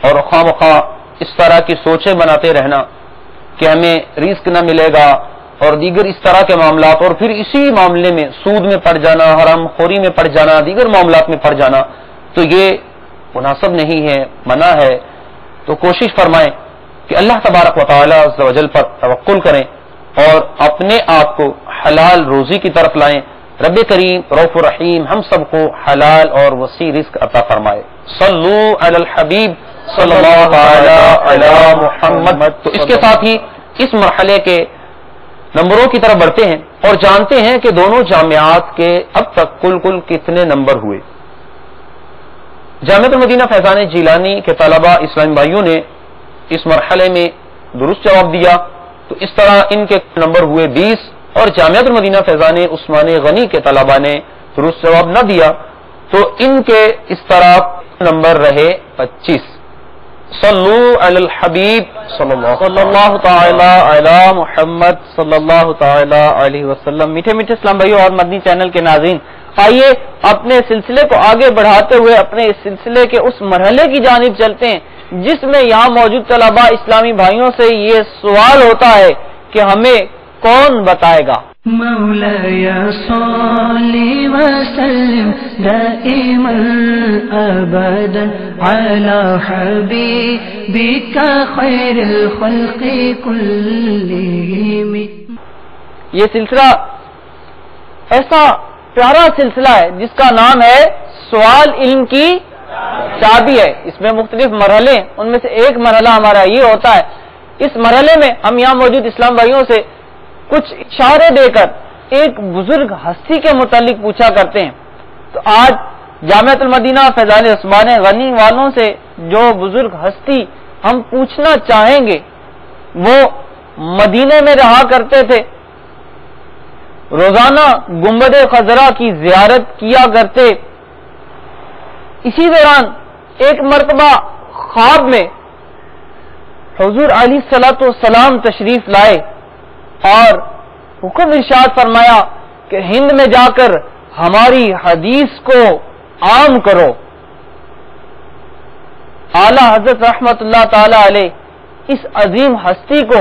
اور خواہ مخواہ اس طرح کی سوچیں بناتے رہنا کہ ہمیں رزق نہ ملے گا اور دیگر اس طرح کے معاملات، اور پھر اسی معاملے میں سود میں پڑ جانا، حرام خوری میں پڑ جانا، دیگر معاملات میں پڑ جانا، تو یہ مناسب نہیں ہے، منع ہے. تو کوشش فرمائیں کہ اللہ تبارک و تعالی عز و جل پر توکل کریں اور اپنے آپ کو حلال روزی کی طرف لائیں. رب کریم رؤوف الرحیم ہم سب کو حلال اور وسیع رزق عطا فرمائے. صلو علی الحبیب صلی اللہ علی محمد. تو اس کے ساتھ ہی اس مرحلے کے نمبروں کی طرف بڑھتے ہیں اور جانتے ہیں کہ دونوں جامعات کے اب تک کل کتنے نمبر ہوئے. جامعۃ المدینہ فیضان جیلانی کے طلباء اسلامی بھائیوں نے اس مرحلے میں درست جواب دیا، تو اس طرح ان کے نمبر ہوئے 20، اور جامعۃ المدینہ فیضان عثمان غنی کے طلباء نے درست جواب نہ دیا تو ان کے اس طرح نمبر رہے 25. صلو علی الحبیب صلی اللہ تعالی علی محمد صلی اللہ تعالی علیہ وسلم. میٹھے میٹھے اسلام بھائیوں اور مدنی چینل کے ناظرین، آئیے اپنے سلسلے کو آگے بڑھاتے ہوئے اپنے اس سلسلے کے اس مرحلے کی جانب چلتے ہیں جس میں یہاں موجود طلباء اسلامی بھائیوں سے یہ سوال ہوتا ہے کہ ہمیں کون بتائے گا؟ مولاي صل وسلم دائما ابدا على حبيبك خير الخلق كلهم. یہ سلسلہ ایسا پیارا سلسلہ ہے جس کا نام ہے سوال علم کی چابی ہے. اس میں مختلف مرحلے ہیں، ان میں سے ایک مرحلہ ہمارا یہ ہوتا ہے. اس مرحلے میں ہم یہاں موجود اسلام بھائیوں سے کچھ اشارے دے کر ایک بزرگ ہستی کے متعلق پوچھا کرتے ہیں. تو آج جامعۃ المدینہ فیضان عثمان غنی والوں سے جو بزرگ ہستی ہم پوچھنا چاہیں گے وہ مدینے میں رہا کرتے تھے، روزانہ گنبد خضرا کی زیارت کیا کرتے. اسی دوران ایک مرتبہ خواب میں حضور علیہ الصلوۃ والسلام تشریف لائے اور حکم ارشاد فرمایا کہ ہند میں جا کر ہماری حدیث کو عام کرو. اعلی حضرت رحمت اللہ تعالی علیہ اس عظیم ہستی کو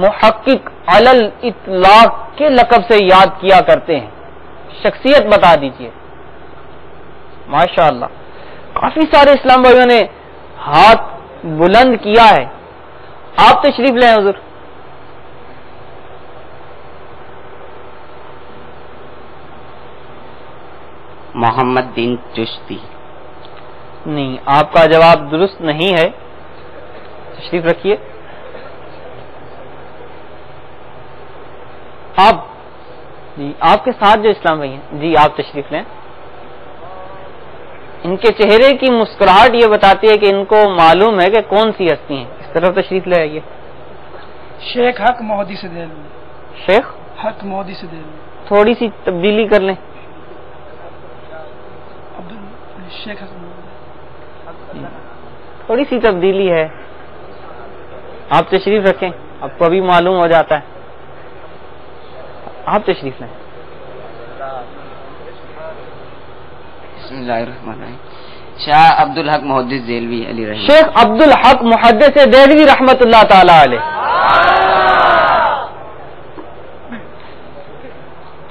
محقق علی الاطلاق کے لقب سے یاد کیا کرتے ہیں. شخصیت بتا دیجئے. ماشاءاللہ کافی سارے اسلام بھائیوں نے ہاتھ بلند کیا ہے. آپ تشریف لیں حضور. محمد دین چشتی. نہیں، آپ کا جواب درست نہیں ہے. تشریف رکھیے. آپ جی آپ کے ساتھ جو اسلام بھائی ہیں، جی آپ تشریف لیں. ان کے چہرے کی مسکراہٹ یہ بتاتی ہے کہ ان کو معلوم ہے کہ کون سی ہستی ہیں. اس طرف تشریف لے آئیے. شیخ حق مہدی سے دے لیں. شیخ حق مہدی سے دے لیں. تھوڑی سی تبدیلی کر لیں. شیخ حق تھوڑی سی تبدیلی ہے. آپ تشریف رکھیں، آپ کو ابھی معلوم ہو جاتا ہے. آپ تشریف لیں. بسم اللہ الرحمن الرحیم. شاہ عبد الحق محدث دہلوی علی رحمۃ. شیخ عبد الحق محدث دہلوی رحمت اللہ تعالی علیہ.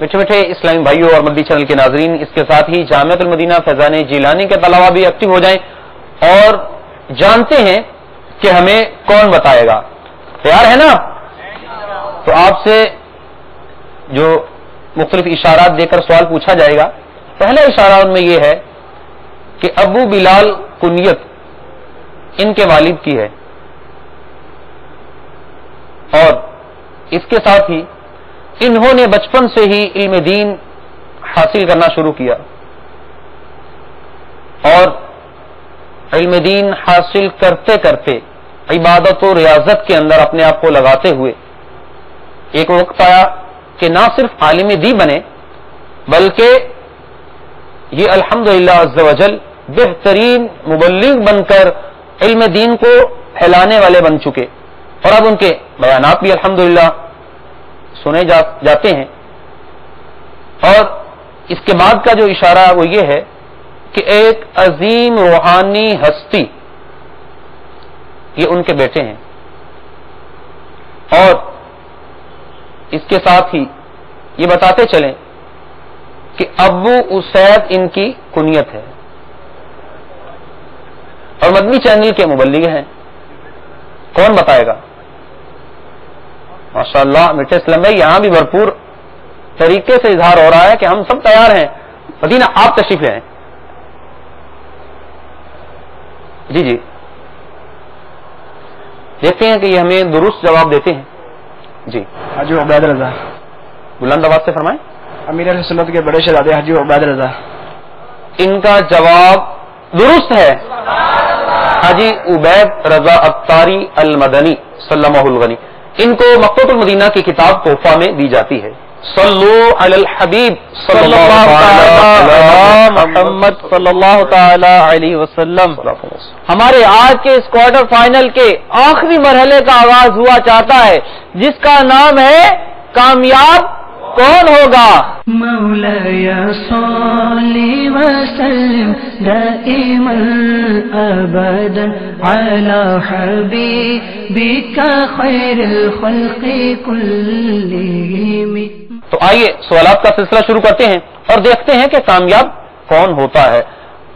میٹھے میٹھے اسلامی بھائیوں اور مدنی چینل کے ناظرین، اس کے ساتھ ہی جامعۃ المدینہ فیضان جیلانی کے طلباء بھی ایکٹیو ہو جائیں اور جانتے ہیں کہ ہمیں کون بتائے گا. تیار ہے نا؟ تو آپ سے جو مختلف اشارات دے کر سوال پوچھا جائے گا. پہلا اشارہ ان میں یہ ہے کہ ابو بلال کنیت ان کے والد کی ہے، اور اس کے ساتھ ہی انہوں نے بچپن سے ہی علم دین حاصل کرنا شروع کیا، اور علم دین حاصل کرتے کرتے عبادت و ریاضت کے اندر اپنے آپ کو لگاتے ہوئے ایک وقت آیا کہ نہ صرف عالم دین بنے بلکہ یہ الحمدللہ عز وجل بہترین مبلغ بن کر علم دین کو پھیلانے والے بن چکے، اور اب ان کے بیانات بھی الحمدللہ سنے جاتے ہیں. اور اس کے بعد کا جو اشارہ وہ یہ ہے کہ ایک عظیم روحانی ہستی یہ ان کے بیٹے ہیں، اور اس کے ساتھ ہی یہ بتاتے چلیں کہ ابو اسید ان کی کنیت ہے اور مدنی چینل کے مبلغ ہیں. کون بتائے گا؟ ماشاءاللہ میٹھے اسلام بھائی، یہاں بھی بھرپور طریقے سے اظہار ہو رہا ہے کہ ہم سب تیار ہیں. مدینہ آپ تشریف لے آئیں. جی جی دیکھتے ہیں کہ یہ ہمیں درست جواب دیتے ہیں. جی حاجی عبید رضا. بلند آواز سے فرمائیں. امیر اہل سنت کے بڑے شہزادے حاجی عبید رضا. ان کا جواب درست ہے. حاجی عبید رضا ابتاری المدنی سلمہ الغنی. ان کو مکتبۃ المدینہ کی کتاب تحفہ میں دی جاتی ہے. صلو علی الحبیب صلی اللہ علی محمد صلی اللہ تعالی علیہ وسلم. ہمارے آج کے اس کوارٹر فائنل کے آخری مرحلے کا آغاز ہوا چاہتا ہے، جس کا نام ہے کامیاب کون ہوگا. مولایا صلی وسلم دائما ابدا علی حبیبک خیر الخلق کلہم. تو آئیے سوالات کا سلسلہ شروع کرتے ہیں اور دیکھتے ہیں کہ کامیاب کون ہوتا ہے.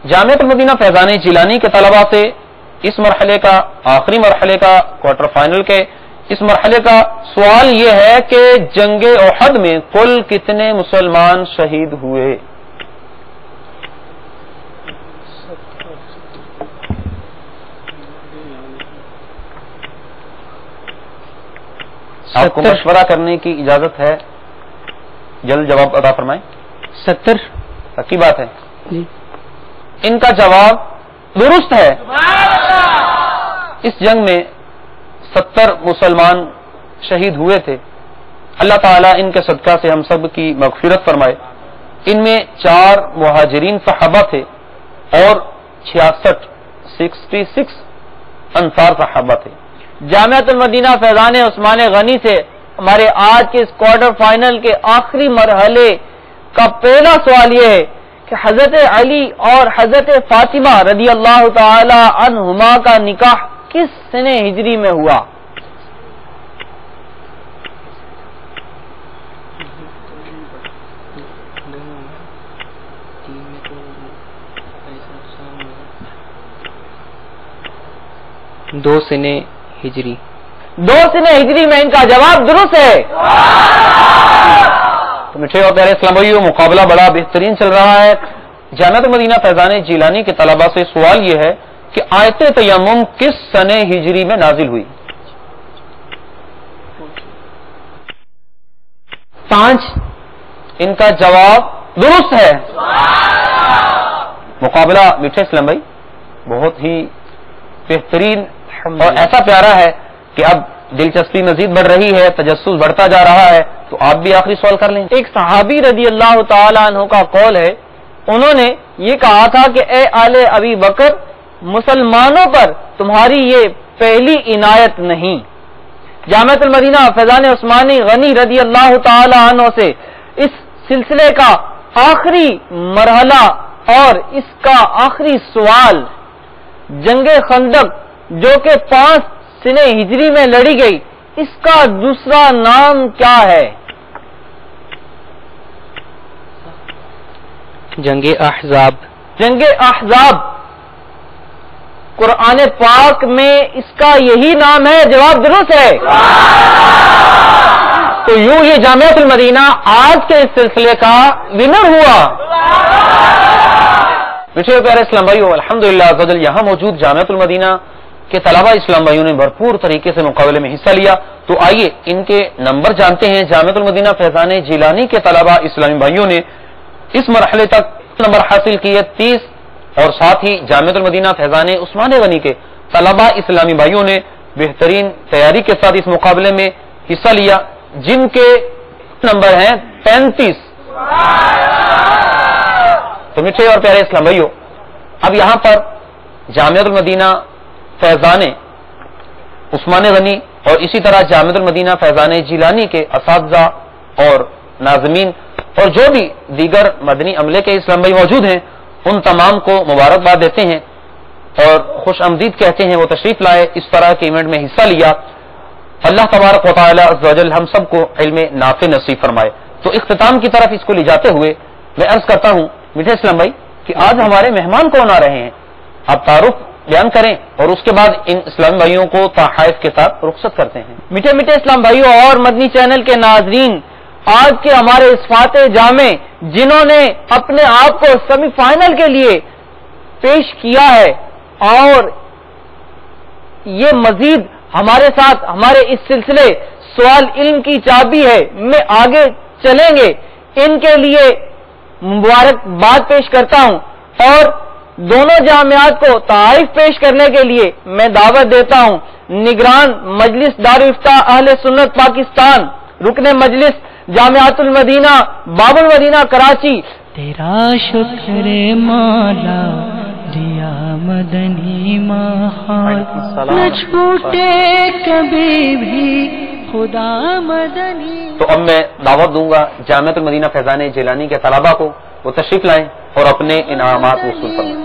جامعۃ المدینہ فیضان جیلانی کے طلباء سے اس مرحلے کا آخری مرحلے کا کوارٹر فائنل کے اس مرحلے کا سوال یہ ہے کہ جنگ احد میں کل کتنے مسلمان شہید ہوئے؟ آپ کو مشورہ کرنے کی اجازت ہے، جلد جواب عطا فرمائیں. 70. سچی بات ہے جی. ان کا جواب درست ہے. اس جنگ میں 70 مسلمان شہید ہوئے تھے. اللہ تعالیٰ ان کے صدقہ سے ہم سب کی مغفرت فرمائے. ان میں 4 مہاجرین صحابہ تھے اور 66 انصار صحابہ تھے. جامعۃ المدینہ فیضان عثمان غنی سے ہمارے آج کے اس کوارٹر فائنل کے آخری مرحلے کا پہلا سوال یہ ہے کہ حضرت علی اور حضرت فاطمہ رضی اللہ تعالی عنہما کا نکاح کس سنہ ہجری میں ہوا؟ دو سنہ ہجری. 2 سنہ ہجری میں ان کا جواب درست ہے. تو میٹھے اور پیارے اسلام بھائیو، مقابلہ بڑا بہترین چل رہا ہے. جامعۃ المدینہ فیضان جیلانی کے طلباء سے سوال یہ ہے کہ آیت تیمم کس سنہ ہجری میں نازل ہوئی؟ 5. ان کا جواب درست ہے. مقابلہ میٹھے اسلام بھائی بہت ہی بہترین اور ایسا پیارا ہے کہ اب دلچسپی مزید بڑھ رہی ہے، تجسس بڑھتا جا رہا ہے. تو آپ بھی آخری سوال کر لیں. ایک صحابی رضی اللہ تعالی عنہ کا قول ہے، انہوں نے یہ کہا تھا کہ اے آل ابی بکر، مسلمانوں پر تمہاری یہ پہلی عنایت نہیں. جامعۃ المدینہ فیضان عثمانی غنی رضی اللہ تعالی عنہ سے اس سلسلے کا آخری مرحلہ اور اس کا آخری سوال، جنگ خندق جو کہ 5 سنہ ہجری میں لڑی گئی، اس کا دوسرا نام کیا ہے؟ جنگ احزاب. جنگ احزاب قرآن پاک میں اس کا یہی نام ہے. جواب درست ہے. تو یوں یہ جامعۃ المدینہ آج کے اس سلسلے کا ونر ہوا. میٹھے پیارے اسلام بھائیو، الحمدللہ یہاں موجود جامعۃ المدینہ کے طلبہ اسلام بھائیوں نے بھرپور طریقے سے مقابلے میں حصہ لیا. تو آئیے ان کے نمبر جانتے ہیں. جامعۃ المدینہ فیضان جیلانی کے طلبہ اسلامی بھائیوں نے اس مرحلے تک نمبر حاصل کیے 30، اور ساتھ ہی جامعۃ المدینہ فیضان عثمان غنی کے طلبہ اسلامی بھائیوں نے بہترین تیاری کے ساتھ اس مقابلے میں حصہ لیا، جن کے نمبر ہیں 35. تو میٹھے اور پیارے اسلام بھائیوں، اب یہاں پر جامعۃ المدینہ فیضان عثمان غنی اور اسی طرح جامعۃ المدینہ فیضان جیلانی کے اساتذہ اور ناظمین اور جو بھی دیگر مدنی عملے کے اسلام بھائی موجود ہیں، ان تمام کو مبارکباد دیتے ہیں اور خوش آمدید کہتے ہیں وہ تشریف لائے، اس طرح کے ایونٹ میں حصہ لیا. اللہ تبارک و تعالی عز و جل ہم سب کو علم نافع نصیب فرمائے. تو اختتام کی طرف اس کو لے جاتے ہوئے میں عرض کرتا ہوں میٹھے اسلام بھائی کہ آج ہمارے مہمان کون آ رہے ہیں، آپ تعارف بیان کریں اور اس کے بعد ان اسلامی بھائیوں کو تحائف کے ساتھ رخصت کرتے ہیں. میٹھے میٹھے اسلام بھائیوں اور مدنی چینل کے ناظرین، آج کے ہمارے اس فاتح جامع جنہوں نے اپنے آپ کو سیمی فائنل کے لیے پیش کیا ہے اور یہ مزید ہمارے ساتھ ہمارے اس سلسلے سوال علم کی چابی ہے میں آگے چلیں گے، ان کے لیے مبارکباد پیش کرتا ہوں اور دونوں جامعات کو تحائف پیش کرنے کے لیے میں دعوت دیتا ہوں نگران مجلس دارالافتاء اہل سنت پاکستان، رکن مجلس جامعۃ المدینہ باب المدینہ کراچی. تیرا شکر مولا دیا مدنی ماحول نہ چھوٹے کبھی بھی خدا مدنی. تو اب میں دعوت دوں گا جامعۃ المدینہ فیضان جیلانی کے طلباء کو، وہ تشریف لائیں اور اپنے انعامات وصول فرمائیں.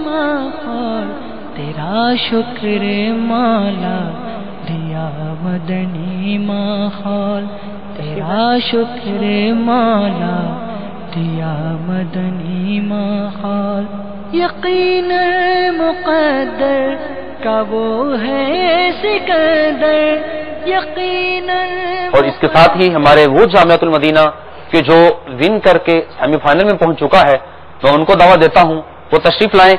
تیرا شکر مولا دیا مدنی ماحول، تیرا شکر مولا دیا مدنی ماحول، یقین مقدر کا وہ ہے سکندر، یقین. اور اس کے ساتھ ہی ہمارے وہ جامعۃ المدینہ کہ جو ون کر کے سیمی فائنل میں پہنچ چکا ہے، تو ان کو دعوت دیتا ہوں وہ تشریف لائیں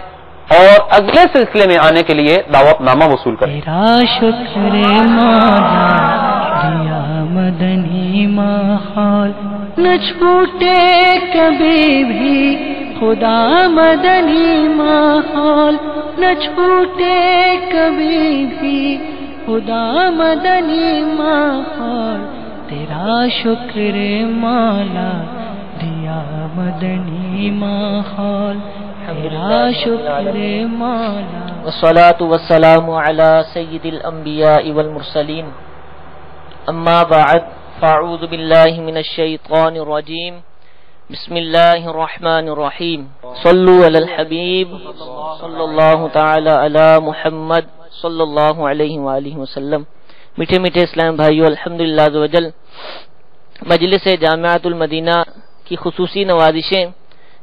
اور اگلے سلسلے میں آنے کے لیے دعوت نامہ وصول کریں. تیرا شکر مولا دیا مدنی ماحول نہ چھوٹے کبھی بھی خدا مدنی ماحول، نہ چھوٹے کبھی بھی خدا مدنی ماحول، تیرا شکر مولا دیا مدنی ماحول تیرا شکر مولا. والصلاة والسلام على سید الانبیاء والمرسلین. اما بعد فاعوذ باللہ من الشیطان الرجیم. بسم اللہ الرحمن الرحیم. صلوا علی الحبیب صلی اللہ تعالی علی محمد صلی اللہ علیہ وآلہ وسلم. میٹھے میٹھے اسلام بھائیو، الحمدللہ عز و جل مجلس جامعۃ المدینہ کی خصوصی نوازشیں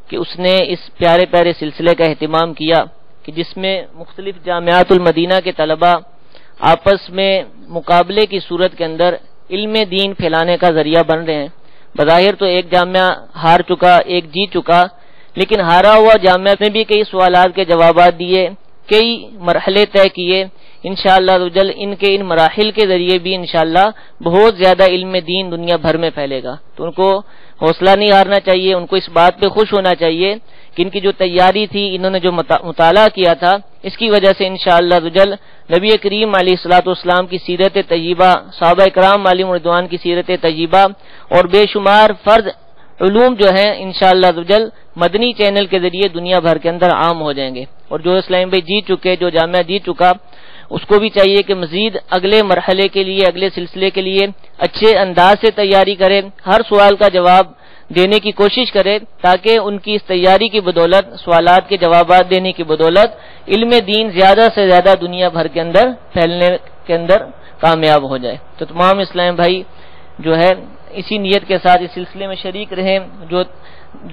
کہ اس نے اس پیارے پیارے سلسلے کا اہتمام کیا کہ جس میں مختلف جامعات المدینہ کے طلباء آپس میں مقابلے کی صورت کے اندر علم دین پھیلانے کا ذریعہ بن رہے ہیں. بظاہر تو ایک جامعہ ہار چکا، ایک جیت چکا، لیکن ہارا ہوا جامعہ میں بھی کئی سوالات کے جوابات دیے، کئی مرحلے طے کیے. انشاءاللہ عزوجل ان کے ان مراحل کے ذریعے بھی انشاءاللہ بہت زیادہ علم دین دنیا بھر میں پھیلے گا. تو ان کو حوصلہ نہیں ہارنا چاہیے، ان کو اس بات پہ خوش ہونا چاہیے کہ ان کی جو تیاری تھی، انہوں نے جو مطالعہ کیا تھا، اس کی وجہ سے انشاءاللہ عزوجل نبی کریم علیہ الصلوۃ والسلام کی سیرت طیبہ، صحابہ اکرام علیہم رضوان کی سیرت طیبہ اور بے شمار فرض علوم جو ہیں انشاءاللہ عزوجل مدنی چینل کے ذریعے دنیا بھر کے اندر عام ہو جائیں گے. اور جو اسلام بھائی جیت چکے، جو جامعہ جیت چکا، اس کو بھی چاہیے کہ مزید اگلے مرحلے کے لیے، اگلے سلسلے کے لیے اچھے انداز سے تیاری کرے، ہر سوال کا جواب دینے کی کوشش کرے تاکہ ان کی اس تیاری کی بدولت، سوالات کے جوابات دینے کی بدولت علم دین زیادہ سے زیادہ دنیا بھر کے اندر پھیلنے کے اندر کامیاب ہو جائے. تو تمام اسلام بھائی جو ہے اسی نیت کے ساتھ اس سلسلے میں شریک رہیں.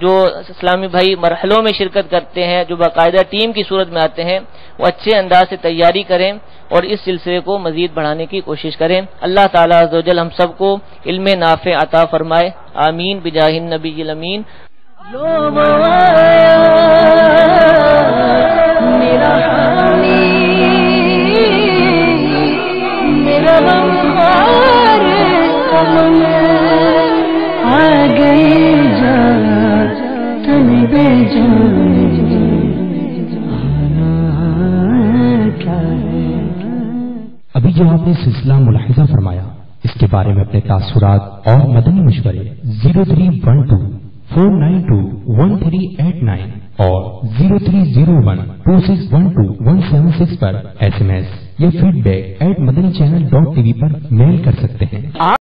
جو اسلامی بھائی مرحلوں میں شرکت کرتے ہیں، جو باقاعدہ ٹیم کی صورت میں آتے ہیں، وہ اچھے انداز سے تیاری کریں اور اس سلسلے کو مزید بڑھانے کی کوشش کریں. اللہ تعالیٰ عز و جل ہم سب کو علم نافع عطا فرمائے. آمین بجاہ النبی الامین. ابھی جو آپ نے سلسلہ ملاحظہ فرمایا، اس کے بارے میں اپنے تاثرات اور مدنی مشورے 0312-492-1389 اور 0301-2612-176 پر SMS یا feedback@madanichannel.tv پر میل کر سکتے ہیں.